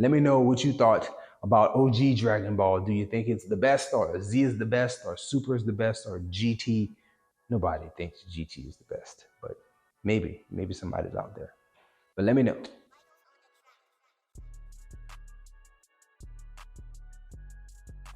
Let me know what you thought about OG Dragon Ball. Do you think it's the best, or Z is the best, or Super is the best, or GT? Nobody thinks GT is the best, but maybe somebody's out there. But let me know.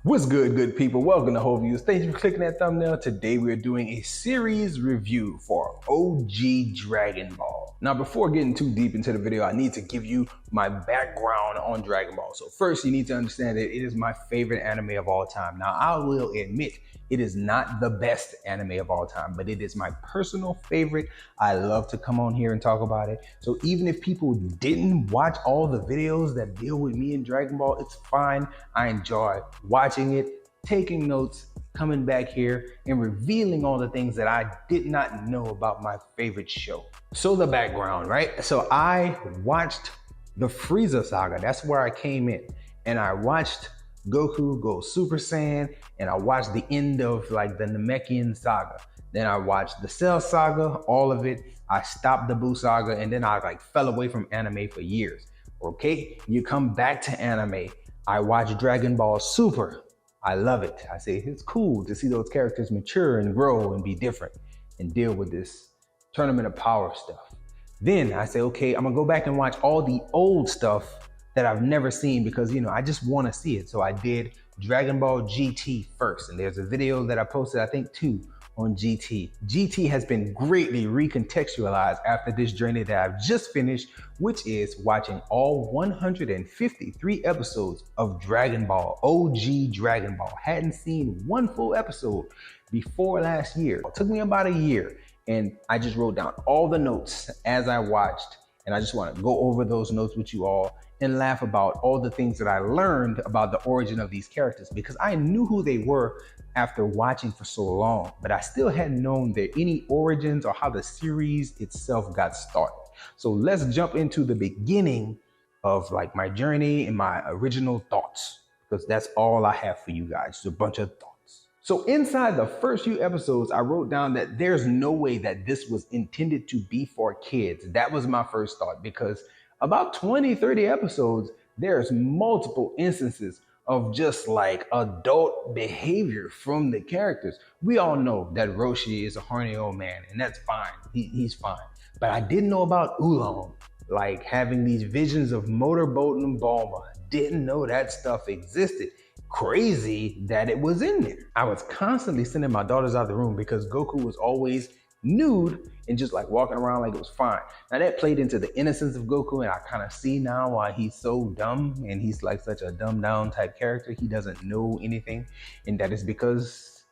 What's good, good people? Welcome to Whole Views. Thank you for clicking that thumbnail. Today we're doing a series review for OG Dragon Ball. Now, before getting too deep into the video, I need to give you my background on Dragon Ball. So first, you need to understand that it is my favorite anime of all time. Now, I will admit, it is not the best anime of all time, but it is my personal favorite. I love to come on here and talk about it. So even if people didn't watch all the videos that deal with me in Dragon Ball, it's fine. I enjoy watching it, taking notes, coming back here and revealing all the things that I did not know about my favorite show. So the background, right? So I watched the Frieza saga. That's where I came in. And I watched Goku go Super Saiyan, and I watched the end of like the Namekian saga. Then I watched the Cell saga, all of it. I stopped the Buu saga, and then I like fell away from anime for years. Okay, you come back to anime. I watched Dragon Ball Super. I love it. I say it's cool to see those characters mature and grow and be different and deal with this Tournament of Power stuff. Then I say, okay, I'm gonna go back and watch all the old stuff that I've never seen because, you know, I just want to see it. So I did Dragon Ball GT first, and there's a video that I posted, I think two, on GT. GT has been greatly recontextualized after this journey that I've just finished, which is watching all 153 episodes of Dragon Ball, OG Dragon Ball. Hadn't seen one full episode before last year. It took me about a year, and I just wrote down all the notes as I watched, and I just want to go over those notes with you all and laugh about all the things that I learned about the origin of these characters, because I knew who they were after watching for so long, but I still hadn't known their any origins or how the series itself got started. So let's jump into the beginning of like my journey and my original thoughts, because that's all I have for you guys, just a bunch of thoughts. So inside the first few episodes, I wrote down that there's no way that this was intended to be for kids. That was my first thought, because about 20, 30 episodes, there's multiple instances of just like adult behavior from the characters. We all know that Roshi is a horny old man, and that's fine. He's fine. But I didn't know about Oolong, like having these visions of motorboating Bulma. Didn't know that stuff existed. Crazy that it was in there. I was constantly sending my daughters out of the room because Goku was always nude and just like walking around like it was fine. Now that played into the innocence of Goku, and I kind of see now why he's so dumb and he's like such a dumbed down type character. He doesn't know anything, and that is because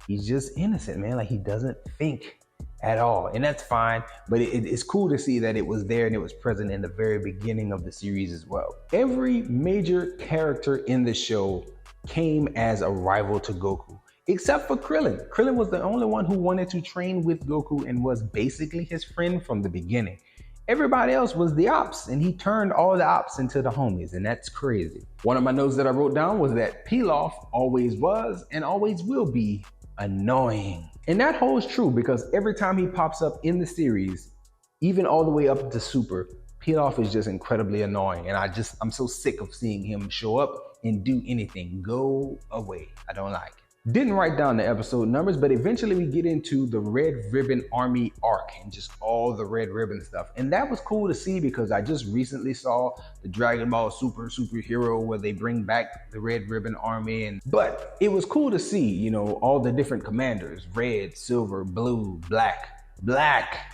he's just innocent, man. Like he doesn't think at all, and that's fine. But it's cool to see that it was there and it was present in the very beginning of the series as well. Every major character in the show came as a rival to Goku, except for Krillin. Krillin was the only one who wanted to train with Goku and was basically his friend from the beginning. Everybody else was the ops, and he turned all the ops into the homies, and that's crazy. One of my notes that I wrote down was that Pilaf always was and always will be annoying. And that holds true because every time he pops up in the series, even all the way up to Super, Pilaf is just incredibly annoying. And I'm so sick of seeing him show up and do anything. Go away. I don't like it. Didn't write down the episode numbers, but eventually we get into the Red Ribbon Army arc and just all the Red Ribbon stuff. And that was cool to see because I just recently saw the Dragon Ball Superhero where they bring back the Red Ribbon Army. But it was cool to see, you know, all the different commanders, red, silver, blue, black,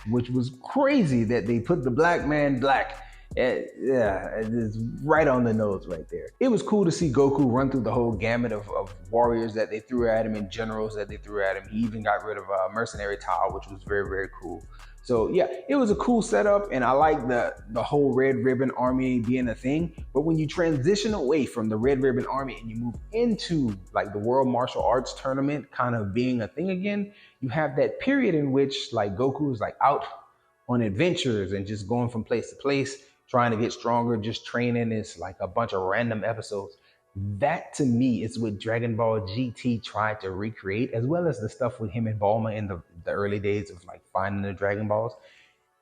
which was crazy that they put the black man black. Yeah, it's right on the nose right there. It was cool to see Goku run through the whole gamut of warriors that they threw at him and generals that they threw at him. He even got rid of Mercenary Tao, which was very, very cool. So yeah, it was a cool setup, and I like the whole Red Ribbon Army being a thing. But when you transition away from the Red Ribbon Army and you move into like the World Martial Arts Tournament kind of being a thing again, you have that period in which like Goku is like out on adventures and just going from place to place, trying to get stronger, just training. It's like a bunch of random episodes. That to me is what Dragon Ball GT tried to recreate, as well as the stuff with him and Bulma in the early days of like finding the Dragon Balls.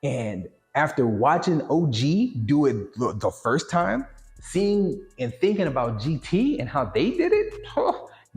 And after watching OG do it the first time, seeing and thinking about GT and how they did it,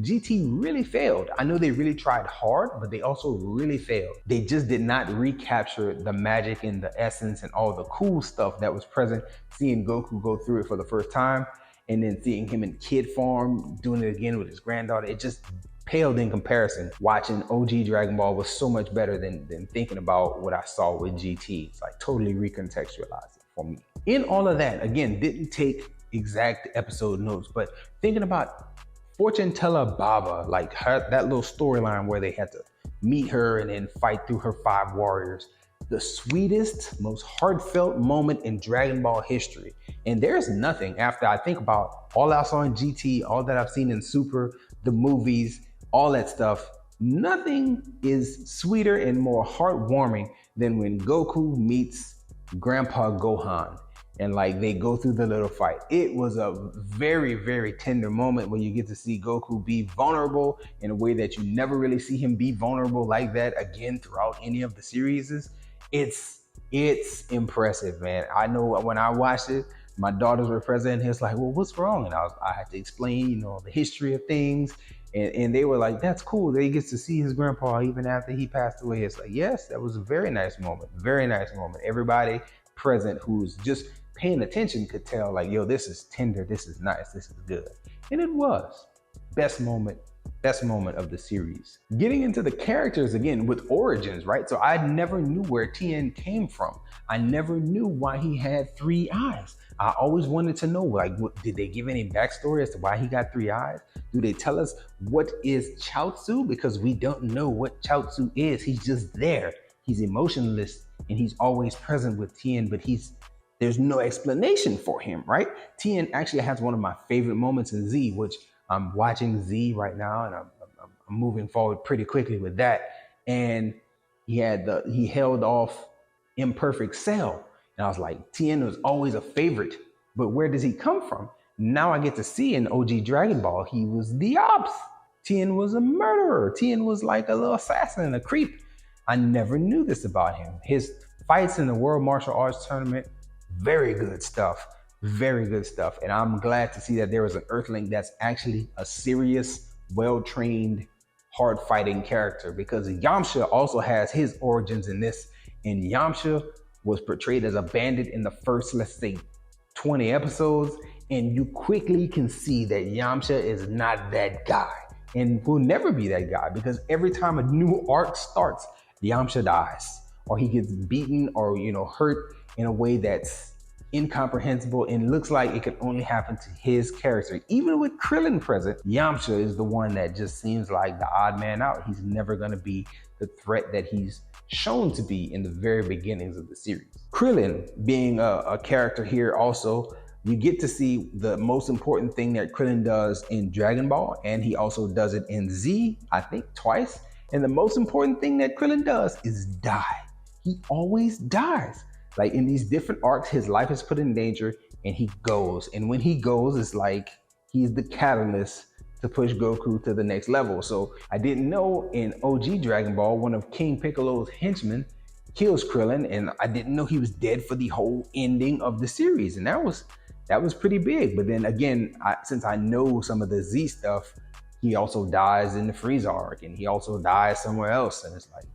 GT really failed. I know they really tried hard, but they also really failed. They just did not recapture the magic and the essence and all the cool stuff that was present. Seeing Goku go through it for the first time, and then seeing him in kid form doing it again with his granddaughter, it just paled in comparison. Watching OG Dragon Ball was so much better than thinking about what I saw with GT. It's like totally recontextualized it for me. In all of that, again, didn't take exact episode notes, but thinking about Fortune Teller Baba, like that little storyline where they had to meet her and then fight through her 5 warriors. The sweetest, most heartfelt moment in Dragon Ball history. And there's nothing after I think about all I saw in GT, all that I've seen in Super, the movies, all that stuff. Nothing is sweeter and more heartwarming than when Goku meets Grandpa Gohan and like they go through the little fight. It was a very, very tender moment when you get to see Goku be vulnerable in a way that you never really see him be vulnerable like that again throughout any of the series. It's impressive, man. I know when I watched it, my daughters were present and it's like, well, what's wrong? And I had to explain, the history of things. And they were like, that's cool that he gets to see his grandpa even after he passed away. It's like, yes, that was a very nice moment. Very nice moment. Everybody present who's just paying attention could tell like, yo, this is tender, this is nice, this is good. And it was. Best moment of the series. Getting into the characters again with origins, right? So I never knew where Tien came from. I never knew why he had 3 eyes. I always wanted to know, like, did they give any backstory as to why he got 3 eyes? Do they tell us what is Chaozu? Because we don't know what Chaozu is. He's just there. He's emotionless and he's always present with Tien, but there's no explanation for him, right? Tien actually has one of my favorite moments in Z, which I'm watching Z right now, and I'm moving forward pretty quickly with that. And he held off Imperfect Cell, and I was like, Tien was always a favorite, but where does he come from? Now I get to see in OG Dragon Ball, he was the ops. Tien was a murderer. Tien was like a little assassin, a creep. I never knew this about him. His fights in the World Martial Arts Tournament, very good stuff. Very good stuff. And I'm glad to see that there is an Earthling that's actually a serious, well-trained, hard-fighting character, because Yamcha also has his origins in this. And Yamcha was portrayed as a bandit in the first, let's say, 20 episodes. And you quickly can see that Yamcha is not that guy and will never be that guy, because every time a new arc starts, Yamcha dies or he gets beaten or, hurt in a way that's incomprehensible and looks like it could only happen to his character. Even with Krillin present, Yamcha is the one that just seems like the odd man out. He's never going to be the threat that he's shown to be in the very beginnings of the series. Krillin being a character here also, you get to see the most important thing that Krillin does in Dragon Ball, and he also does it in Z, I think twice. And the most important thing that Krillin does is die. He always dies. Like in these different arcs, his life is put in danger and he goes. And when he goes, it's like he's the catalyst to push Goku to the next level. So I didn't know in OG Dragon Ball, one of King Piccolo's henchmen kills Krillin, and I didn't know he was dead for the whole ending of the series. And that was pretty big. But then again, since I know some of the Z stuff, he also dies in the Frieza arc and he also dies somewhere else. And it's like,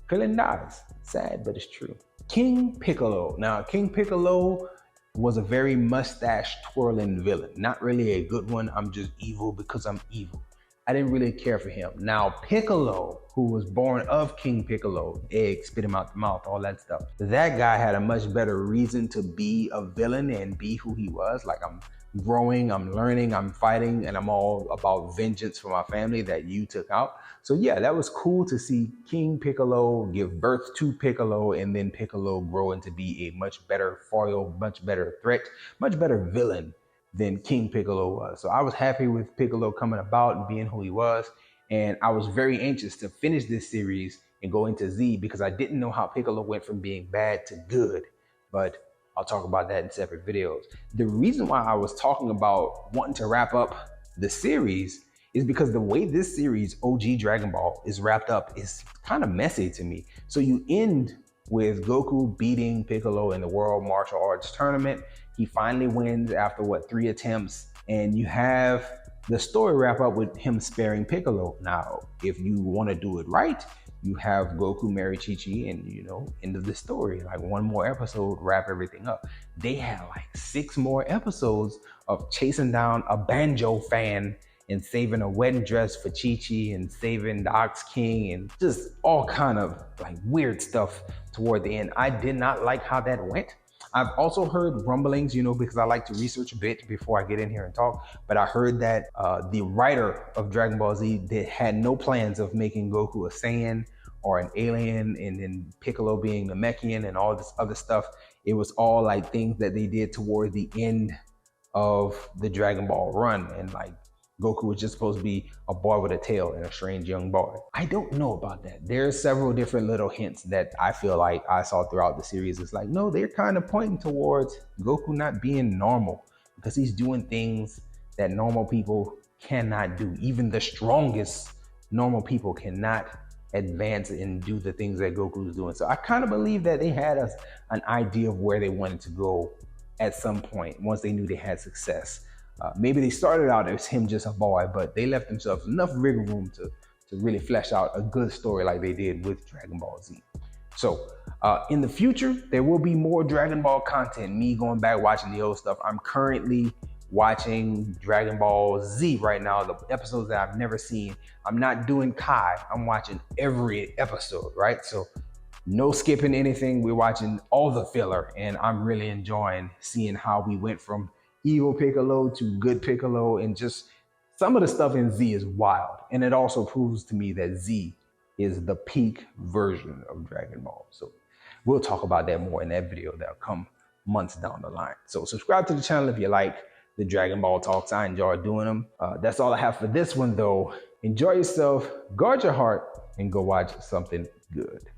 Krillin dies. Sad, but it's true. King Piccolo. Now, King Piccolo was a very mustache twirling villain. Not really a good one. I'm just evil because I'm evil. I didn't really care for him. Now, Piccolo, who was born of King Piccolo, egg, spit him out the mouth, all that stuff. That guy had a much better reason to be a villain and be who he was. Like, I'm growing, I'm learning, I'm fighting, and I'm all about vengeance for my family that you took out. So yeah, that was cool to see King Piccolo give birth to Piccolo, and then Piccolo grow into be a much better foil, much better threat, much better villain than King Piccolo was. So I was happy with Piccolo coming about and being who he was. And I was very anxious to finish this series and go into Z, because I didn't know how Piccolo went from being bad to good. But I'll talk about that in separate videos. The reason why I was talking about wanting to wrap up the series is because the way this series, OG Dragon Ball, is wrapped up is kind of messy to me. So you end with Goku beating Piccolo in the World Martial Arts Tournament. He finally wins after what, 3 attempts, and you have the story wrap up with him sparing Piccolo. Now, if you want to do it right, you have Goku marry Chi-Chi and, end of the story. Like one more episode, wrap everything up. They had like 6 more episodes of chasing down a Banjo Fan and saving a wedding dress for Chi-Chi and saving the Ox King and just all kind of like weird stuff toward the end. I did not like how that went. I've also heard rumblings, because I like to research a bit before I get in here and talk, but I heard that the writer of Dragon Ball Z had no plans of making Goku a Saiyan or an alien, and then Piccolo being the Namekian and all this other stuff. It was all like things that they did toward the end of the Dragon Ball run, and like Goku was just supposed to be a boy with a tail and a strange young boy. I don't know about that. There's several different little hints that I feel like I saw throughout the series. It's like, no, they're kind of pointing towards Goku not being normal because he's doing things that normal people cannot do. Even the strongest normal people cannot advance and do the things that Goku is doing. So I kind of believe that they had an idea of where they wanted to go at some point once they knew they had success. Maybe they started out as him just a boy, but they left themselves enough wiggle room to really flesh out a good story like they did with Dragon Ball Z. So in the future, there will be more Dragon Ball content, me going back watching the old stuff. I'm currently watching Dragon Ball Z right now, the episodes that I've never seen. I'm not doing Kai, I'm watching every episode, right? So no skipping anything. We're watching all the filler, and I'm really enjoying seeing how we went from evil Piccolo to good Piccolo, and just some of the stuff in Z is wild. And it also proves to me that Z is the peak version of Dragon Ball. So we'll talk about that more in that video that'll come months down the line. So subscribe to the channel if you like the Dragon Ball talks. I enjoy doing them. That's all I have for this one though. Enjoy yourself, guard your heart, and go watch something good.